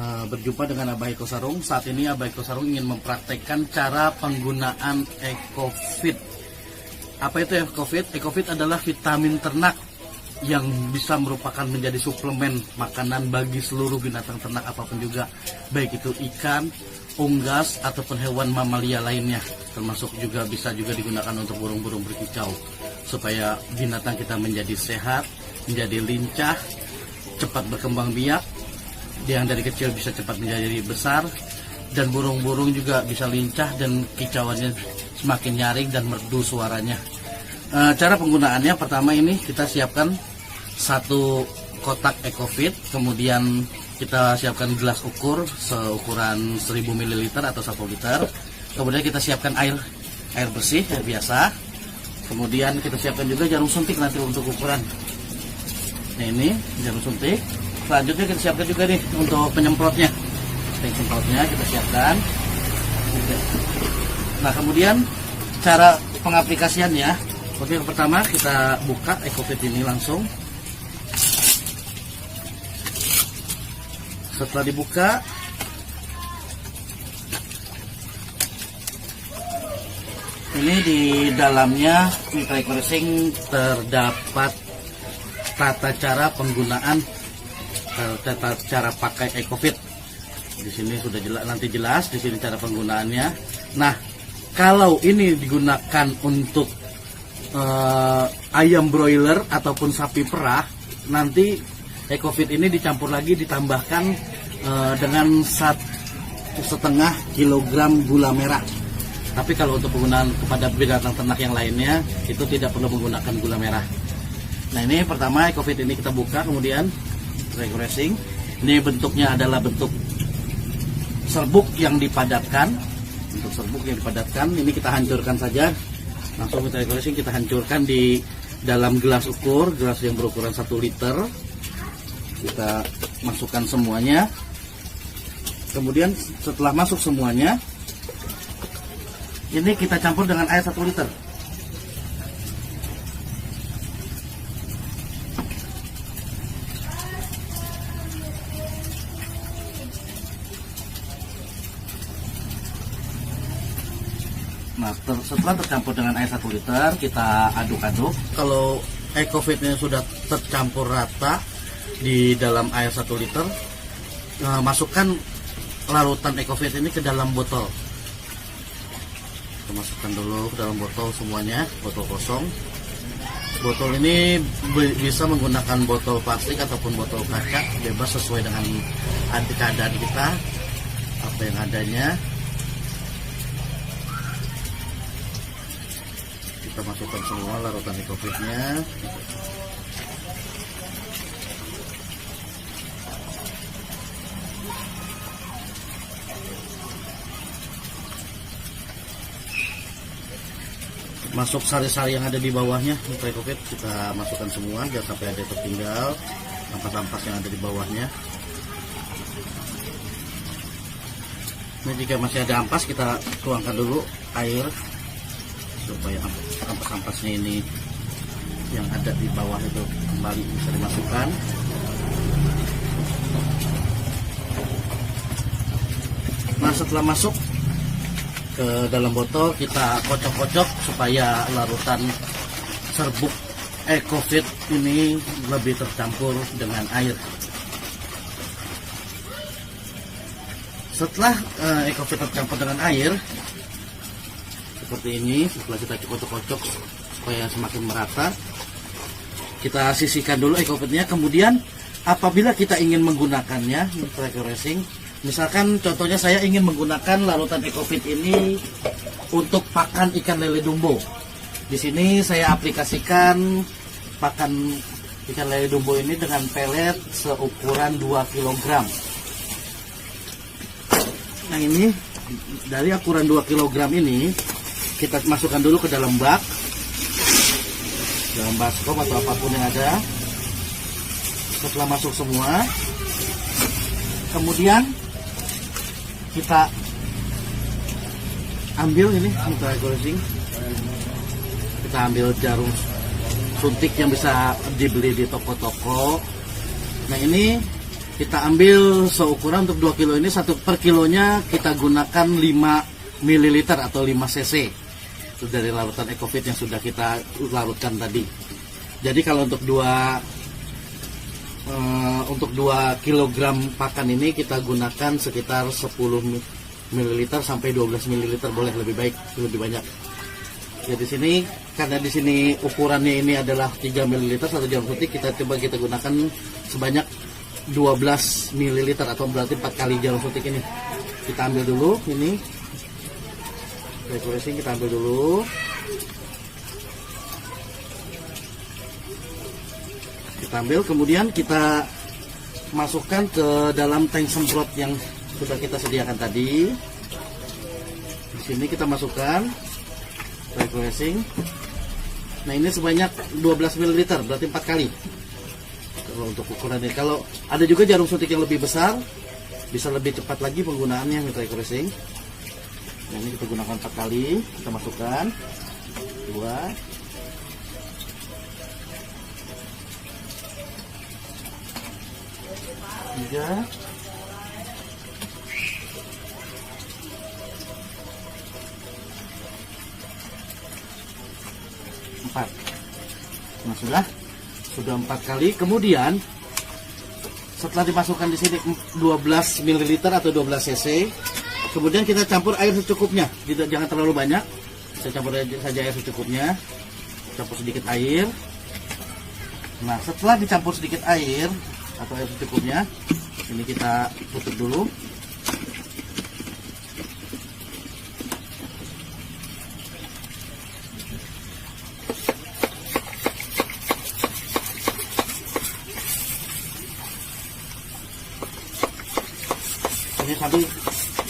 Berjumpa dengan Abah Eko Sarung. Saat ini Abah Eko Sarung ingin mempraktekkan cara penggunaan EcoFit. Apa itu EcoFit? EcoFit adalah vitamin ternak yang bisa merupakan menjadi suplemen makanan bagi seluruh binatang ternak apapun juga, baik itu ikan, unggas ataupun hewan mamalia lainnya. Termasuk juga bisa juga digunakan untuk burung-burung berkicau supaya binatang kita menjadi sehat, menjadi lincah, cepat berkembang biak. Yang dari kecil bisa cepat menjadi besar, dan burung-burung juga bisa lincah dan kicauannya semakin nyaring dan merdu suaranya. Cara penggunaannya, pertama ini kita siapkan satu kotak EcoFit, kemudian kita siapkan gelas ukur seukuran 1000 ml atau 1 liter. Kemudian kita siapkan air bersih, air biasa. Kemudian kita siapkan juga jarum suntik nanti untuk ukuran. Nah, ini jarum suntik. Selanjutnya kita siapkan juga nih untuk penyemprotnya. Penyemprotnya kita siapkan. Nah, kemudian cara pengaplikasiannya, oke, pertama kita buka EcoFit ini langsung. Setelah dibuka, ini di dalamnya Mitra Eco Racing terdapat tata cara penggunaan, tata cara pakai EcoFit. Di sini sudah jelas di sini cara penggunaannya. Nah, kalau ini digunakan untuk ayam broiler ataupun sapi perah, nanti EcoFit ini dicampur lagi, ditambahkan dengan 1,5 kilogram gula merah. Tapi kalau untuk penggunaan kepada binatang ternak yang lainnya, itu tidak perlu menggunakan gula merah. Nah, ini pertama EcoFit ini kita buka, kemudian Eco Racing. Ini bentuknya adalah bentuk serbuk yang dipadatkan. Untuk serbuk yang dipadatkan, ini kita hancurkan saja. Langsung Eco Racing kita hancurkan di dalam gelas ukur, gelas yang berukuran 1 liter. Kita masukkan semuanya. Kemudian setelah masuk semuanya, ini kita campur dengan air 1 liter. Nah, setelah tercampur dengan air 1 liter, kita aduk-aduk. Kalau EcoFitnya sudah tercampur rata di dalam air 1 liter, masukkan larutan EcoFit ini ke dalam botol. Kita masukkan dulu ke dalam botol semuanya, botol kosong. Botol ini bisa menggunakan botol plastik ataupun botol kaca, bebas sesuai dengan keadaan kita, apa yang adanya. Kita masukkan semua larutan EcoFitnya. Masuk sari-sari yang ada di bawahnya untuk EcoFit, kita masukkan semua, jangan sampai ada yang tertinggal, ampas-ampas yang ada di bawahnya. Nah, jika masih ada ampas, kita tuangkan dulu air supaya ampas-ampasnya ini yang ada di bawah itu kembali bisa dimasukkan. Nah, setelah masuk ke dalam botol, kita kocok-kocok supaya larutan serbuk EcoFit ini lebih tercampur dengan air. Setelah EcoFit tercampur dengan air seperti ini, setelah kita kocok-kocok supaya semakin merata, kita sisihkan dulu EcoFitnya. Kemudian apabila kita ingin menggunakannya, Mitra Eco Racing, misalkan contohnya saya ingin menggunakan larutan EcoFit ini untuk pakan ikan lele dumbo. Di sini saya aplikasikan pakan ikan lele dumbo ini dengan pelet seukuran 2 kg. Nah, ini dari ukuran 2 kg ini kita masukkan dulu ke dalam bak, dalam baskom atau apapun yang ada. Setelah masuk semua, kemudian kita ambil ini Mitra Eco Racing, kita ambil jarum suntik yang bisa dibeli di toko-toko. Nah, ini Kita ambil seukuran untuk 2 kilo ini, 1 per kilonya kita gunakan 5 ml atau 5 cc. Itu dari larutan EcoFit yang sudah kita larutkan tadi. Jadi kalau untuk 2 kilogram pakan ini kita gunakan sekitar 10 ml sampai 12 ml, boleh lebih baik, lebih banyak. Jadi sini karena di sini ukurannya ini adalah 3 ml 1 jarum suntik, kita gunakan sebanyak 12 ml atau berarti 4 kali jarum suntik ini. Kita ambil dulu ini. Refreshing kita ambil dulu. Kita ambil, kemudian kita masukkan ke dalam tank semprot yang sudah kita sediakan tadi. Di sini kita masukkan refreshing. Nah, ini sebanyak 12 ml, berarti 4 kali. Kalau untuk ukuran ini, kalau ada juga jarum suntik yang lebih besar, bisa lebih cepat lagi penggunaannya mitra refreshing. Nah, ini kita gunakan 4 kali. Kita masukkan 2, 3, 4. Nah, sudah 4 kali. Kemudian setelah dimasukkan di sini 12 ml atau 12 cc, kemudian kita campur air secukupnya. Jangan terlalu banyak. Kita campur saja air secukupnya. Campur sedikit air. Nah, setelah dicampur sedikit air atau air secukupnya, ini kita tutup dulu. Ini sambil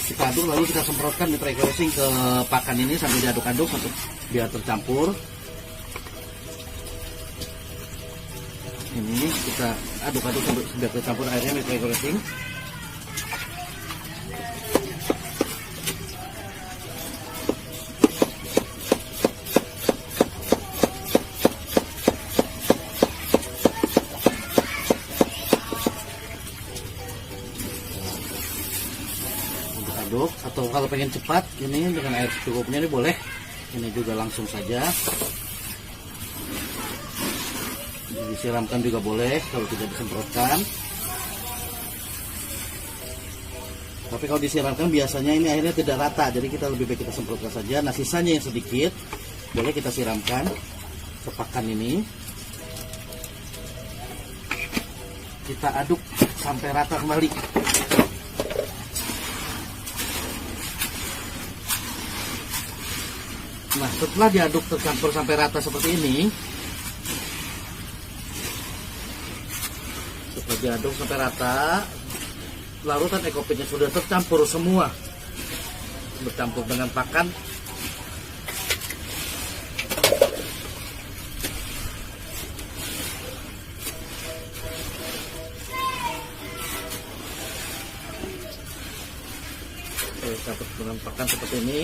kita aduk, lalu kita semprotkan mitra refreshing ke pakan ini sambil diaduk-aduk biar tercampur. Ini kita aduk-aduk sampai sudah tercampur airnya mitra refreshing. Aduk, atau kalau pengen cepat ini dengan air secukupnya ini boleh, ini juga langsung saja disiramkan juga boleh kalau tidak disemprotkan. Tapi kalau disiramkan biasanya ini airnya tidak rata, jadi kita lebih baik kita semprotkan saja. Nah, sisanya yang sedikit boleh kita siramkan ke pakan ini. Kita aduk sampai rata kembali. Nah, setelah diaduk tercampur sampai rata seperti ini, setelah diaduk sampai rata, larutan EcoFitnya sudah tercampur semua, bercampur dengan pakan. Campur dengan pakan seperti ini.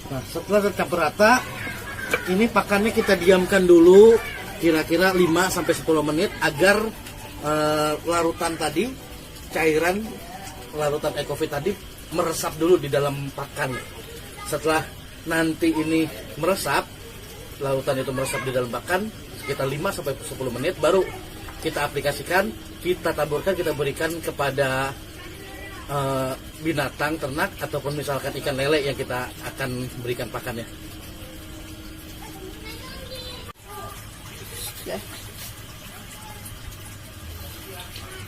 Nah, setelah tercampur rata, ini pakannya kita diamkan dulu kira-kira 5-10 menit agar larutan tadi, cairan larutan EcoFit tadi meresap dulu di dalam pakan. Setelah nanti ini meresap, larutan itu meresap di dalam pakan sekitar 5-10 menit, baru kita aplikasikan, kita taburkan, kita berikan kepada binatang ternak ataupun misalkan ikan lele yang kita akan berikan pakannya.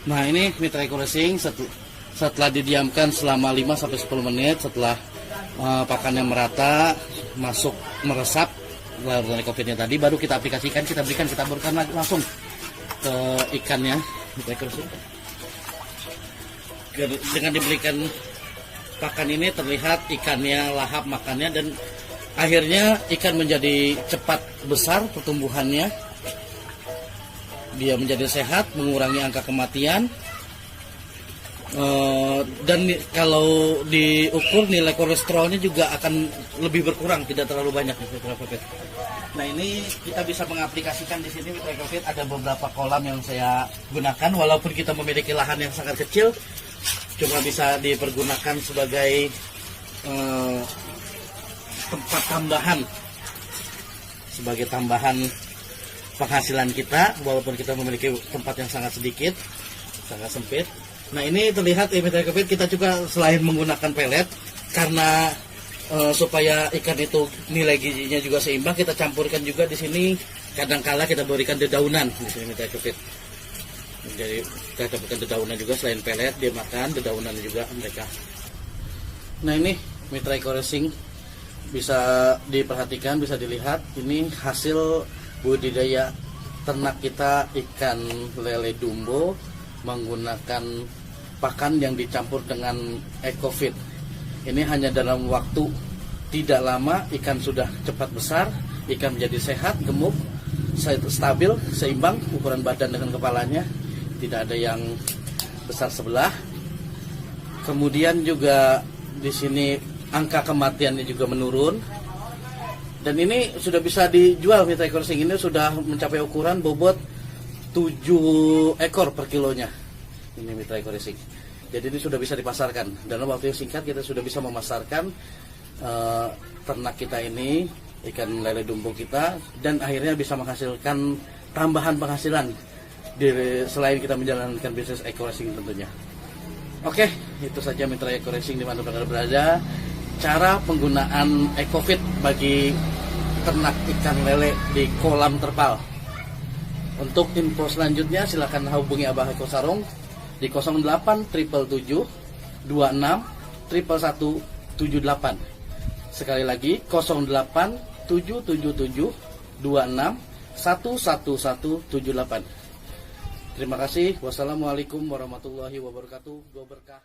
Nah, ini mitra refreshing setelah didiamkan selama 5-10 menit, setelah pakannya merata, masuk meresap larutan EcoFitnya tadi, baru kita aplikasikan, kita berikan, kita taburkan langsung ke ikannya mitra refreshing. Dengan diberikan pakan ini terlihat ikannya lahap makannya, dan akhirnya ikan menjadi cepat besar pertumbuhannya, dia menjadi sehat, mengurangi angka kematian. Dan kalau diukur nilai kolesterolnya juga akan lebih berkurang, tidak terlalu banyak Mitra Ecofit. Nah, ini kita bisa mengaplikasikan di sini Mitra Ecofit, ada beberapa kolam yang saya gunakan walaupun kita memiliki lahan yang sangat kecil, cuma bisa dipergunakan sebagai tempat tambahan, sebagai tambahan penghasilan kita walaupun kita memiliki tempat yang sangat sedikit, sangat sempit. Nah, ini terlihat Mitra Ecofit, kita juga selain menggunakan pelet karena supaya ikan itu nilai gizinya juga seimbang, kita campurkan juga di sini. Kadangkala kita berikan dedaunan di sini Mitra Ecofit. Jadi kita campurkan dedaunan juga, selain pelet dia makan dedaunan juga mereka. Nah, ini Mitra Eco Racing bisa diperhatikan, bisa dilihat, ini hasil budidaya ternak kita ikan lele dumbo menggunakan pakan yang dicampur dengan Ecofit. Ini hanya dalam waktu tidak lama ikan sudah cepat besar, ikan menjadi sehat, gemuk, stabil, seimbang ukuran badan dengan kepalanya, tidak ada yang besar sebelah. Kemudian juga di sini angka kematiannya juga menurun. Dan ini sudah bisa dijual Mitra Eco Racing, ini sudah mencapai ukuran bobot 7 ekor per kilonya. Ini Mitra Eco Racing. Jadi ini sudah bisa dipasarkan. Dalam waktu yang singkat kita sudah bisa memasarkan ternak kita ini, ikan lele dumbo kita, dan akhirnya bisa menghasilkan tambahan penghasilan selain kita menjalankan bisnis Eco Racing tentunya. Oke, itu saja Mitra Eco Racing dimanapun Anda berada. Cara penggunaan Ecofit bagi ternak ikan lele di kolam terpal. Untuk info selanjutnya silakan hubungi Abah Eko Sarung di 08 777 26 111 78. Sekali lagi 08 777 26 11178. Terima kasih. Wassalamualaikum warahmatullahi wabarakatuh. Go berkah.